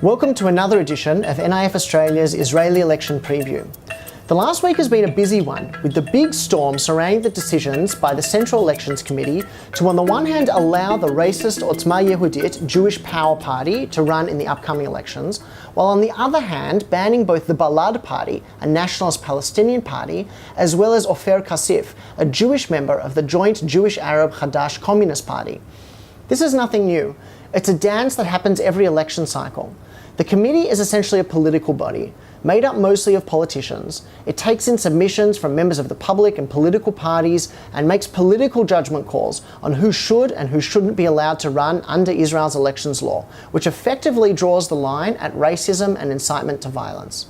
Welcome to another edition of NIF Australia's Israeli election preview. The last week has been a busy one, with the big storm surrounding the decisions by the Central Elections Committee to, on the one hand, allow the racist Otzma Yehudit Jewish Power Party to run in the upcoming elections, while on the other hand, banning both the Balad Party, a nationalist Palestinian party, as well as Ofer Kasif, a Jewish member of the joint Jewish-Arab Hadash Communist Party. This is nothing new. It's a dance that happens every election cycle. The committee is essentially a political body, made up mostly of politicians. It takes in submissions from members of the public and political parties and makes political judgment calls on who should and who shouldn't be allowed to run under Israel's elections law, which effectively draws the line at racism and incitement to violence.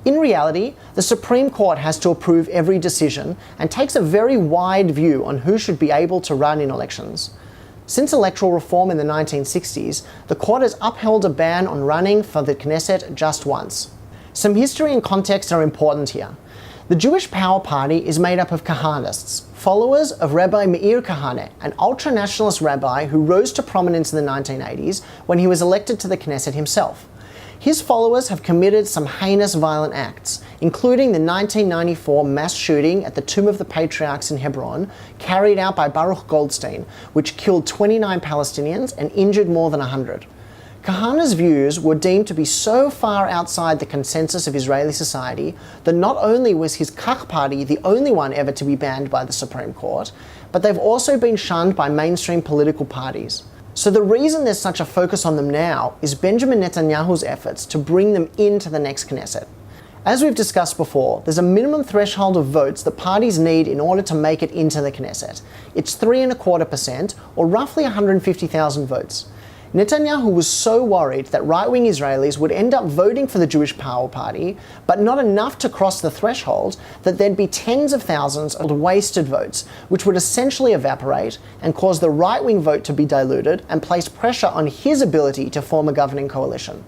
In reality, the Supreme Court has to approve every decision and takes a very wide view on who should be able to run in elections. Since electoral reform in the 1960s, the court has upheld a ban on running for the Knesset just once. Some history and context are important here. The Jewish Power Party is made up of Kahanists, followers of Rabbi Meir Kahane, an ultra-nationalist rabbi who rose to prominence in the 1980s when he was elected to the Knesset himself. His followers have committed some heinous violent acts, including the 1994 mass shooting at the Tomb of the Patriarchs in Hebron, carried out by Baruch Goldstein, which killed 29 Palestinians and injured more than 100. Kahane's views were deemed to be so far outside the consensus of Israeli society that not only was his Kach party the only one ever to be banned by the Supreme Court, but they've also been shunned by mainstream political parties. So the reason there's such a focus on them now is Benjamin Netanyahu's efforts to bring them into the next Knesset. As we've discussed before, there's a minimum threshold of votes that parties need in order to make it into the Knesset. It's 3.25%, or roughly 150,000 votes. Netanyahu was so worried that right-wing Israelis would end up voting for the Jewish Power Party, but not enough to cross the threshold, that there'd be tens of thousands of wasted votes, which would essentially evaporate and cause the right-wing vote to be diluted and place pressure on his ability to form a governing coalition.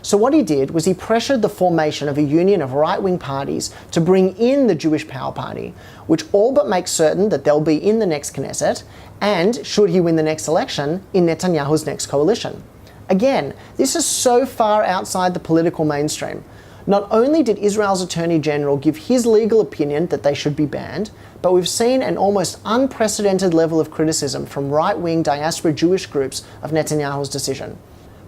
So what he did was he pressured the formation of a union of right-wing parties to bring in the Jewish Power Party, which all but makes certain that they'll be in the next Knesset, and, should he win the next election, in Netanyahu's next coalition. Again, this is so far outside the political mainstream. Not only did Israel's Attorney General give his legal opinion that they should be banned, but we've seen an almost unprecedented level of criticism from right-wing diaspora Jewish groups of Netanyahu's decision.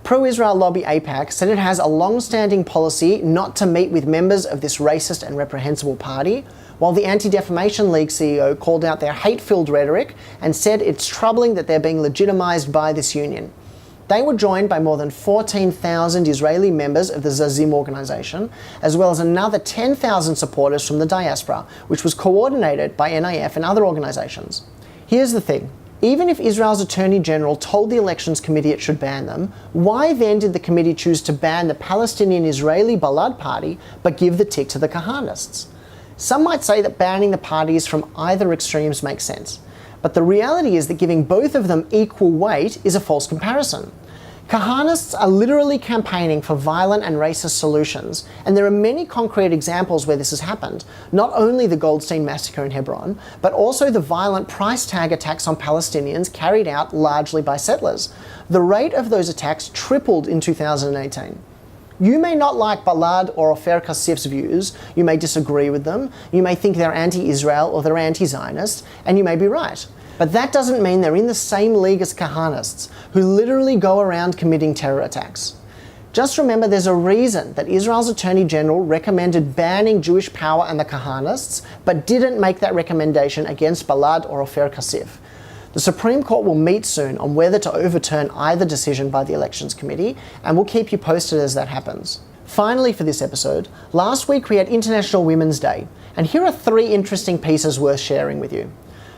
Pro-Israel lobby AIPAC said it has a long-standing policy not to meet with members of this racist and reprehensible party, while the Anti-Defamation League CEO called out their hate-filled rhetoric and said it's troubling that they're being legitimized by this union. They were joined by more than 14,000 Israeli members of the Zazim organization, as well as another 10,000 supporters from the diaspora, which was coordinated by NIF and other organizations. Here's the thing. Even if Israel's Attorney General told the Elections Committee it should ban them, why then did the committee choose to ban the Palestinian-Israeli Balad Party but give the tick to the Kahanists? Some might say that banning the parties from either extremes makes sense, but the reality is that giving both of them equal weight is a false comparison. Kahanists are literally campaigning for violent and racist solutions, and there are many concrete examples where this has happened, not only the Goldstein massacre in Hebron, but also the violent price tag attacks on Palestinians carried out largely by settlers. The rate of those attacks tripled in 2018. You may not like Balad or Ofer Kasif's views, you may disagree with them, you may think they're anti-Israel or they're anti-Zionist, and you may be right. But that doesn't mean they're in the same league as Kahanists, who literally go around committing terror attacks. Just remember there's a reason that Israel's Attorney General recommended banning Jewish Power and the Kahanists, but didn't make that recommendation against Balad or Ofer Kasif. The Supreme Court will meet soon on whether to overturn either decision by the Elections Committee, and we'll keep you posted as that happens. Finally for this episode, last week we had International Women's Day, and here are 3 interesting pieces worth sharing with you.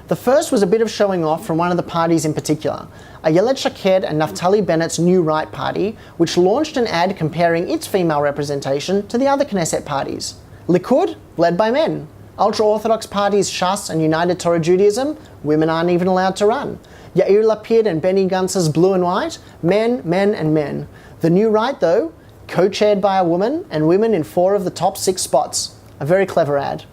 The first was a bit of showing off from one of the parties in particular, Ayelet Shaked and Naftali Bennett's New Right Party, which launched an ad comparing its female representation to the other Knesset parties. Likud, led by men. Ultra-Orthodox parties Shas and United Torah Judaism, women aren't even allowed to run. Yair Lapid and Benny Gantz's Blue and White, men, men and men. The New Right, though, co-chaired by a woman and women in 4 of the top 6 spots. A very clever ad.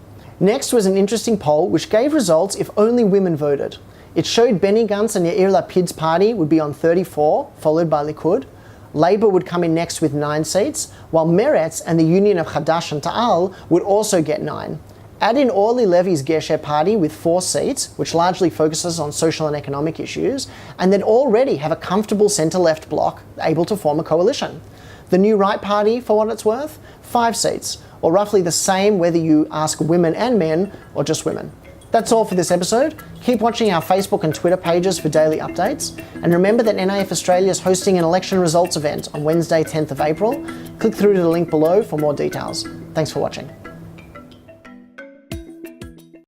Next was an interesting poll which gave results if only women voted. It showed Benny Gantz and Yair Lapid's party would be on 34, followed by Likud. Labour would come in next with 9 seats, while Meretz and the union of Hadash and Ta'al would also get 9. Add in Orly Levy's Gesher party with 4 seats, which largely focuses on social and economic issues, and they'd already have a comfortable centre-left bloc able to form a coalition. The New Right Party, for what it's worth, 5 seats, or roughly the same whether you ask women and men or just women. That's all for this episode. Keep watching our Facebook and Twitter pages for daily updates. And remember that NIF Australia is hosting an election results event on Wednesday, 10th of April. Click through to the link below for more details. Thanks for watching.